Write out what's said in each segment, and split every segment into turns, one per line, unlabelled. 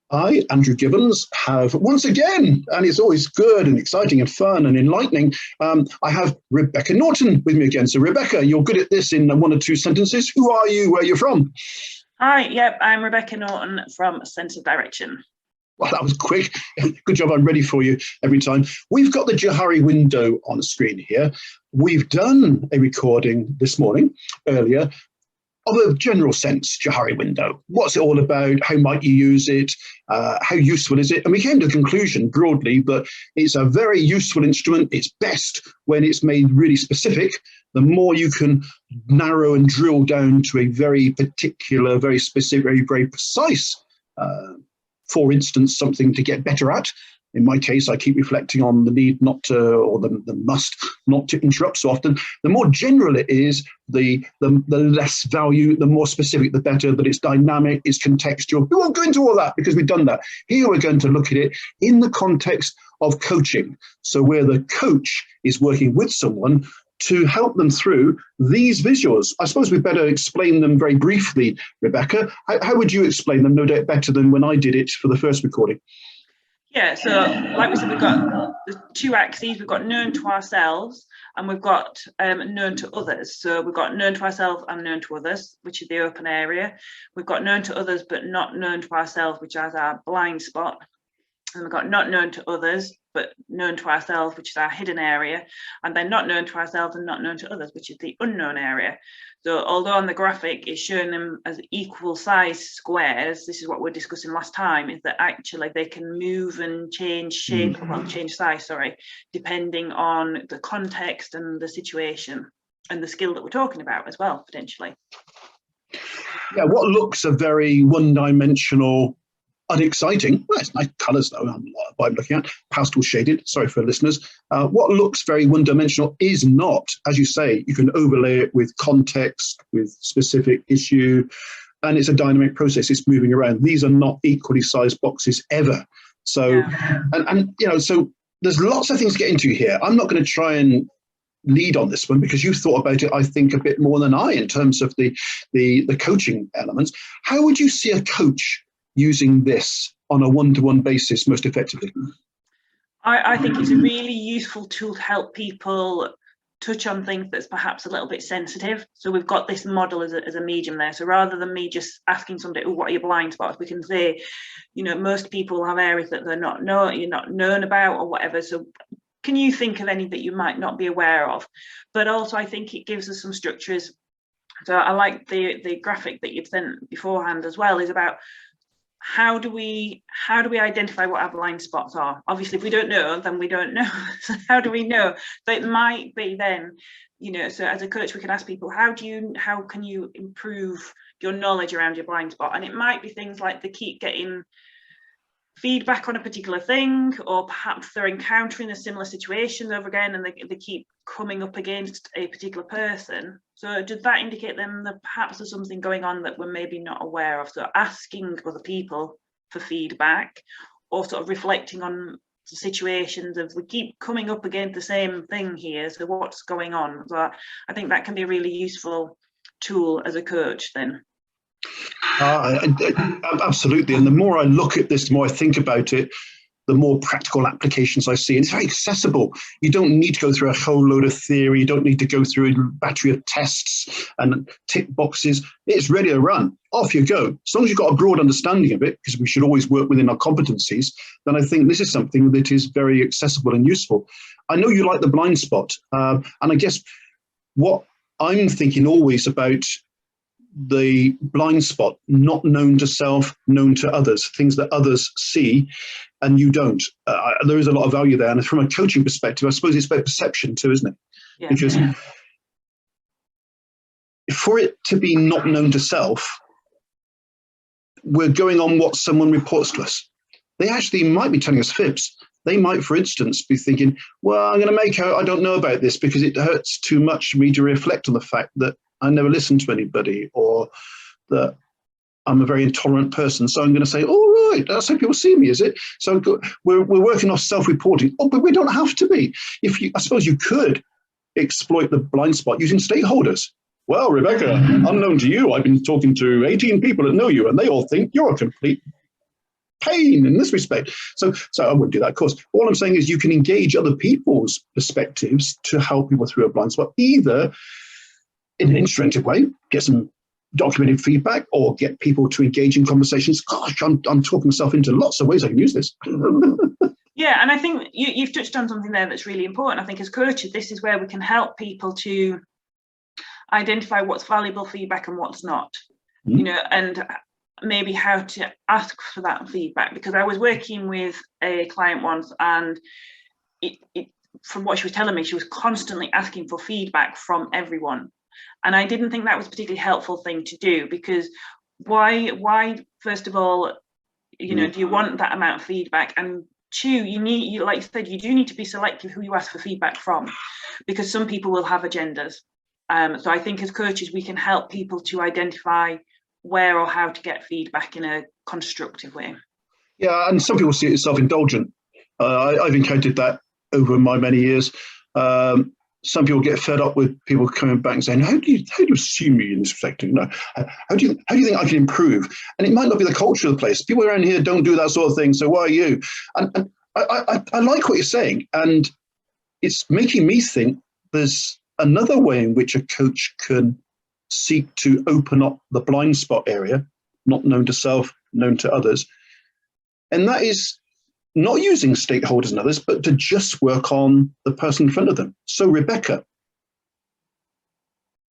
I, Andrew Gibbons, have once again, and it's always good and exciting and fun and enlightening, I have Rebecca Norton with me again. So, Rebecca, you're good at this in one or two sentences. Who are you? Where are you from?
Hi, yep, I'm Rebecca Norton from Sense of Direction.
Well, that was quick. Good job. I'm ready for you every time. We've got the Johari window on the screen here. We've done a recording this morning, earlier, of a general sense, Johari window. What's it all about? How might you use it? How useful is it? And we came to the conclusion broadly that it's a very useful instrument. It's best when it's made really specific. The more you can narrow and drill down to a very particular, very specific, very, very precise, for instance, something to get better at. In my case, I keep reflecting on the need not to, or the must not to interrupt so often. The more general it is, the less value, the more specific, the better, that it's dynamic, it's contextual. We won't go into all that because we've done that. Here we're going to look at it in the context of coaching. So where the coach is working with someone to help them through these visuals. I suppose we'd better explain them very briefly, Rebecca. How would you explain them? No doubt better than when I did it for the first recording.
Yeah, so like we said, we've got the two axes. We've got known to ourselves and we've got known to others. So we've got known to ourselves and known to others, which is the open area. We've got known to others but not known to ourselves, which is our blind spot. And we've got not known to others but known to ourselves, which is our hidden area, and then not known to ourselves and not known to others, which is the unknown area. So although on the graphic it's showing them as equal size squares, this is what we were discussing last time, is that actually they can move and change shape, well, change size, sorry, depending on the context and the situation and the skill that we're talking about as well, potentially.
Yeah, what looks a very one-dimensional, unexciting, well, it's nice colours though, what I'm looking at, pastel shaded, sorry for listeners. What looks very one-dimensional is not, as you say, you can overlay it with context, with specific issue, and it's a dynamic process, it's moving around. These are not equally sized boxes ever. So, yeah. and you know, so there's lots of things to get into here. I'm not going to try and lead on this one because you've thought about it, I think, a bit more than I in terms of the coaching elements. How would you see a coach using this on a one-to-one basis most effectively?
I think it's a really useful tool to help people touch on things that's perhaps a little bit sensitive. So we've got this model as a medium there. So rather than me just asking somebody, oh, what are your blind spots? We can say, you know, most people have areas that you're not known about or whatever. So can you think of any that you might not be aware of? But also I think it gives us some structures. So I like the graphic that you've sent beforehand as well, is about how do we identify what our blind spots are? Obviously, if we don't know, then we don't know. So how do we know? So it might be then, you know, so as a coach, we can ask people, how can you improve your knowledge around your blind spot? And it might be things like they keep getting feedback on a particular thing, or perhaps they're encountering a similar situation over again and they keep coming up against a particular person. So does that indicate then that perhaps there's something going on that we're maybe not aware of? So asking other people for feedback, or sort of reflecting on the situations of we keep coming up against the same thing here, so what's going on? So I think that can be a really useful tool as a coach then.
Absolutely. And the more I look at this, the more I think about it, the more practical applications I see. And it's very accessible. You don't need to go through a whole load of theory. You don't need to go through a battery of tests and tick boxes. It's ready to run. Off you go. As long as you've got a broad understanding of it, because we should always work within our competencies, then I think this is something that is very accessible and useful. I know you like the blind spot. And I guess what I'm thinking always about the blind spot, not known to self, known to others, things that others see and you don't. There is a lot of value there. And from a coaching perspective, I suppose it's about perception too, isn't it? Yeah. Because for it to be not known to self, we're going on what someone reports to us. They actually might be telling us fibs. They might, for instance, be thinking, well, I'm going to make out I don't know about this because it hurts too much for me to reflect on the fact that I never listen to anybody, or that I'm a very intolerant person. So I'm going to say, oh, right, that's how people see me, is it? So we're working off self-reporting. Oh, but we don't have to be. I suppose you could exploit the blind spot using stakeholders. Well, Rebecca, unknown to you, I've been talking to 18 people that know you, and they all think you're a complete pain in this respect. So I wouldn't do that, of course. All I'm saying is you can engage other people's perspectives to help people through a blind spot, either in an interactive way, get some documented feedback, or get people to engage in conversations. Gosh, I'm talking myself into lots of ways I can use this.
Yeah, and I think you've touched on something there that's really important. I think as coaches, this is where we can help people to identify what's valuable feedback and what's not, you know, and maybe how to ask for that feedback. Because I was working with a client once, and it from what she was telling me, she was constantly asking for feedback from everyone. And I didn't think that was a particularly helpful thing to do, because why first of all, you know, do you want that amount of feedback? And two, you like you said, you do need to be selective who you ask for feedback from, because some people will have agendas. So I think as coaches, we can help people to identify where or how to get feedback in a constructive way.
Yeah, and some people see it as self-indulgent. I've encountered that over my many years. Some people get fed up with people coming back and saying, how do you see me in this respect? You know, how do you think I can improve? And it might not be the culture of the place. People around here don't do that sort of thing, so why are you? And I like what you're saying, and it's making me think there's another way in which a coach can seek to open up the blind spot area, not known to self, known to others. And that is not using stakeholders and others, but to just work on the person in front of them. So Rebecca,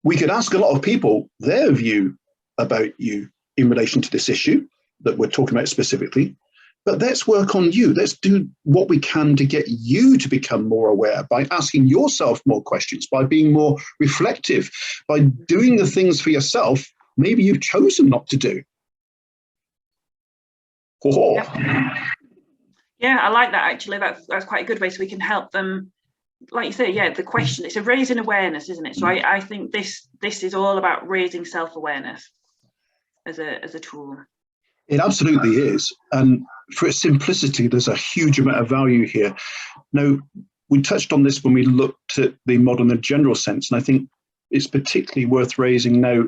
we could ask a lot of people their view about you in relation to this issue that we're talking about specifically, but let's work on you. Let's do what we can to get you to become more aware by asking yourself more questions, by being more reflective, by doing the things for yourself maybe you've chosen not to do. Oh.
Yeah, I like that, actually. That's quite a good way, so we can help them. Like you say, yeah, the question, it's a raising awareness, isn't it? So I think this is all about raising self-awareness as a tool.
It absolutely is. And for its simplicity, there's a huge amount of value here. Now, we touched on this when we looked at the model in a general sense, and I think it's particularly worth raising now,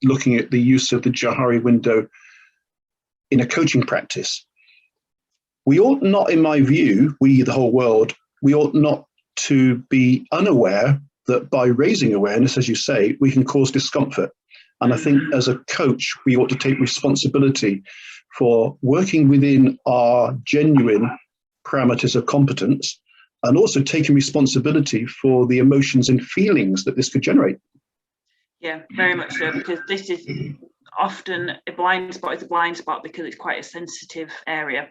looking at the use of the Johari window in a coaching practice. We ought not, in my view, the whole world, we ought not to be unaware that by raising awareness, as you say, we can cause discomfort. And I think as a coach, we ought to take responsibility for working within our genuine parameters of competence, and also taking responsibility for the emotions and feelings that this could generate.
Yeah, very much so, because this is often a blind spot because it's quite a sensitive area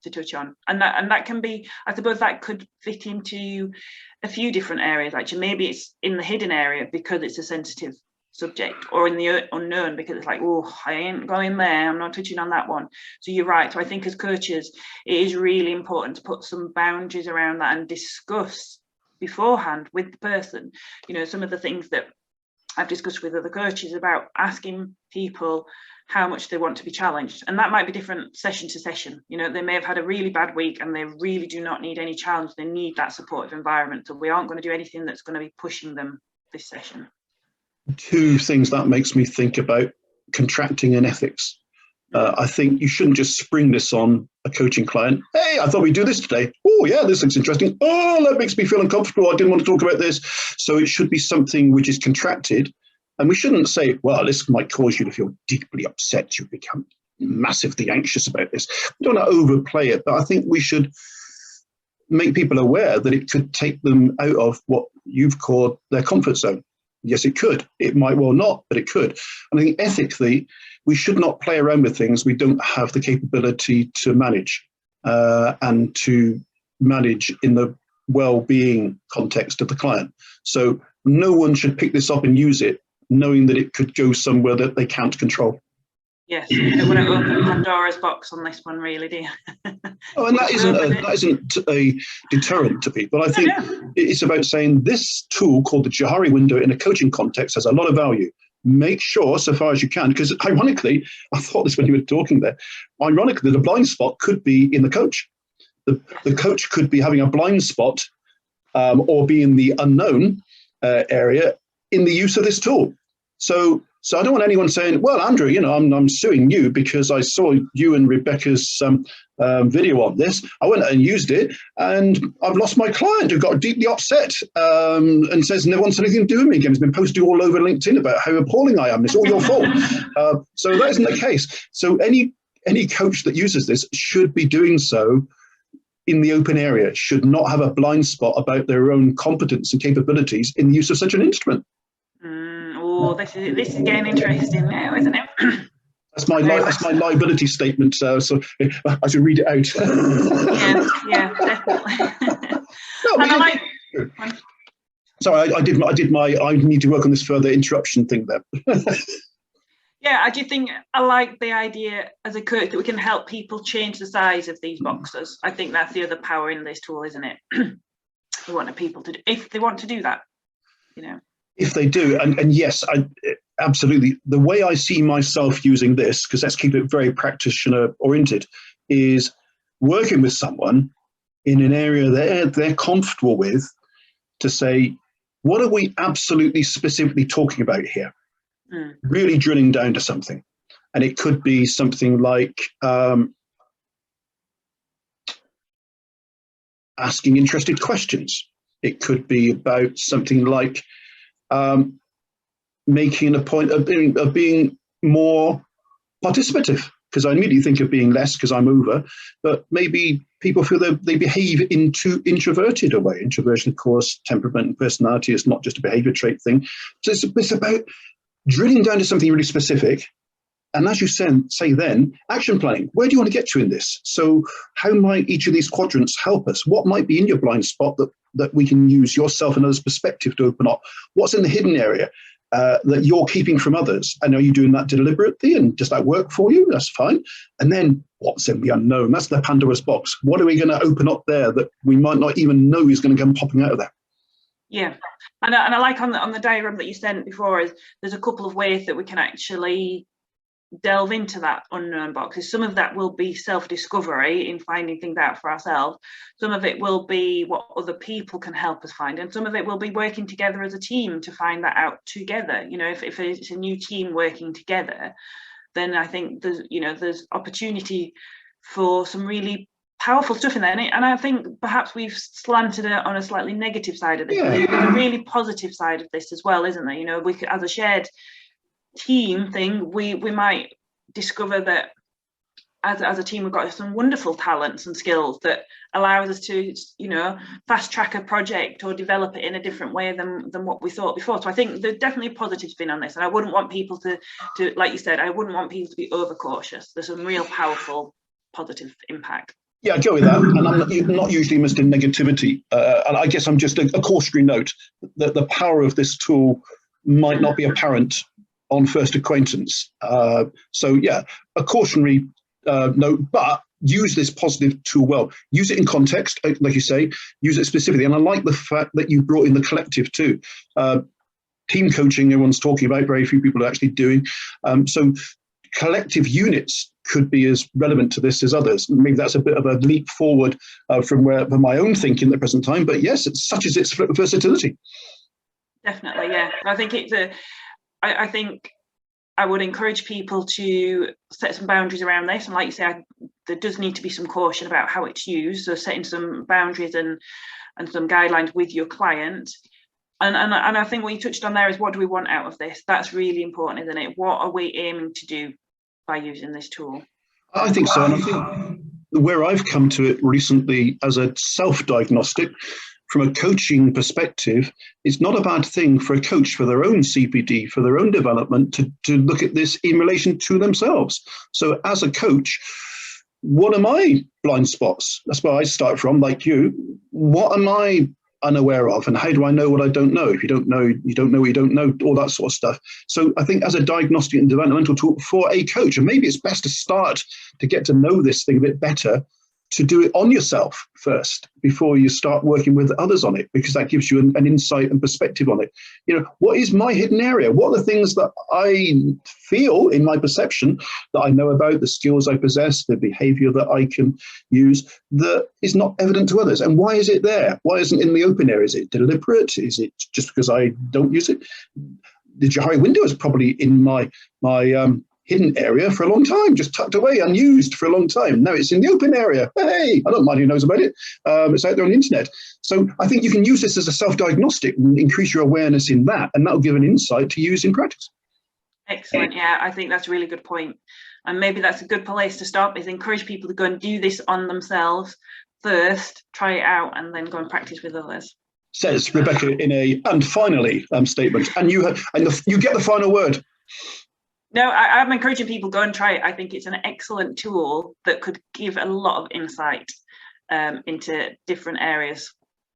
to touch on, and that can be, I suppose that could fit into a few different areas. Actually, maybe it's in the hidden area because it's a sensitive subject, or in the unknown because it's like, oh, I ain't going there, I'm not touching on that one. So you're right. So I think as coaches, it is really important to put some boundaries around that and discuss beforehand with the person, you know, some of the things that I've discussed with other coaches about asking people how much they want to be challenged. And that might be different session to session. You know, they may have had a really bad week and they really do not need any challenge. They need that supportive environment. So we aren't going to do anything that's going to be pushing them this session.
Two things that makes me think about contracting and ethics. I think you shouldn't just spring this on a coaching client. Hey, I thought we'd do this today. Oh, yeah, this looks interesting. Oh, that makes me feel uncomfortable. I didn't want to talk about this. So it should be something which is contracted. And we shouldn't say, well, this might cause you to feel deeply upset. You become massively anxious about this. We don't want to overplay it, but I think we should make people aware that it could take them out of what you've called their comfort zone. Yes, it could. It might well not, but it could. And I think ethically, we should not play around with things we don't have the capability to manage, and to manage in the well-being context of the client. So no one should pick this up and use it knowing that it could go somewhere that they can't control.
Yes, you don't want to open Pandora's box on this one, really, do you?
Oh, and that isn't a deterrent to people. I think it's about saying this tool called the Johari window in a coaching context has a lot of value. Make sure, so far as you can, because ironically, I thought this when you were talking there, ironically, the blind spot could be in the coach. The coach could be having a blind spot, or be in the unknown area in the use of this tool. So So I don't want anyone saying, well, Andrew, I'm suing you because I saw you and Rebecca's video on this. I went and used it, and I've lost my client who got deeply upset and says never wants anything to do with me again. It's been posted all over LinkedIn about how appalling I am. It's all your fault. So that isn't the case. So any coach that uses this should be doing so in the open area, should not have a blind spot about their own competence and capabilities in the use of such an instrument.
This is getting interesting now, isn't it?
That's my liability statement. So I should read it out.
yeah, definitely.
Sorry, I need to work on this further interruption thing there.
Yeah, I do think I like the idea as a coach that we can help people change the size of these boxes. I think that's the other power in this tool, isn't it? We want people to, if they want to do that, If
they do, and yes, absolutely. The way I see myself using this, because let's keep it very practitioner oriented, is working with someone in an area they're comfortable with to say, what are we absolutely specifically talking about here? Really drilling down to something. And it could be something like asking interested questions. It could be about something like making a point of being more participative, because I immediately think of being less because I'm over, but maybe people feel that they behave in too introverted a way. Introversion, of course, temperament and personality is not just a behavior trait thing. So it's about drilling down to something really specific. And as you say then, action planning. Where do you want to get to in this? So how might each of these quadrants help us? What might be in your blind spot that we can use yourself and others' perspective to open up? What's in the hidden area that you're keeping from others? And are you doing that deliberately? And does that work for you? That's fine. And then what's in the unknown? That's the Pandora's box. What are we going to open up there that we might not even know is going to come popping out of there?
Yeah, and I like on the diagram that you sent before is there's a couple of ways that we can actually delve into that unknown boxes. Some of that will be self-discovery in finding things out for ourselves. Some of it will be what other people can help us find, and some of it will be working together as a team to find that out together. If it's a new team working together, then I think there's opportunity for some really powerful stuff in there, and I think perhaps we've slanted it on a slightly negative side of this.
Yeah.
There's a really positive side of this as well, isn't there? We could, as a shared team thing, we might discover that as a team we've got some wonderful talents and skills that allows us to fast track a project or develop it in a different way than what we thought before. So I think there's definitely a positive spin on this, and I wouldn't want people to like you said, I wouldn't want people to be overcautious. There's some real powerful positive impact.
Yeah, I go with that, and I'm not usually missed in negativity. And I guess I'm just a cautionary note that the power of this tool might not be apparent on first acquaintance. So yeah, a cautionary note, but use this positive tool well. Use it in context, like you say, use it specifically. And I like the fact that you brought in the collective too. Team coaching, everyone's talking about, very few people are actually doing. So collective units could be as relevant to this as others. Maybe that's a bit of a leap forward from my own thinking at the present time, but yes, it's such as its versatility.
Definitely, yeah. I think I think I would encourage people to set some boundaries around this, and like you said, there does need to be some caution about how it's used, so setting some boundaries and some guidelines with your client. And I think what you touched on there is, what do we want out of this? That's really important, isn't it? What are we aiming to do by using this tool?
I think so, and I think where I've come to it recently as a self-diagnostic, from a coaching perspective, it's not a bad thing for a coach, for their own CPD, for their own development, to look at this in relation to themselves. So as a coach, what are my blind spots? That's where I start from, like you. What am I unaware of, and how do I know what I don't know? If you don't know, you don't know what you don't know, all that sort of stuff. So I think as a diagnostic and developmental tool for a coach, and maybe it's best to start to get to know this thing a bit better, to do it on yourself first before you start working with others on it, because that gives you an insight and perspective on it. What is my hidden area? What are the things that I feel in my perception that I know about, the skills I possess, the behavior that I can use that is not evident to others? And why is it there? Why isn't it in the open area? Is it deliberate? Is it just because I don't use it? the Johari window is probably in my hidden area for a long time, just tucked away, unused for a long time. Now it's in the open area. Hey, I don't mind who knows about it. It's out there on the internet. So I think you can use this as a self-diagnostic and increase your awareness in that, and that'll give an insight to use in practice.
Excellent. Yeah, I think that's a really good point. And maybe that's a good place to start, is encourage people to go and do this on themselves first, try it out, and then go and practice with others.
Says Rebecca in a "and finally" statement. And you get the final word.
No, I'm encouraging people, go and try it. I think it's an excellent tool that could give a lot of insight into different areas.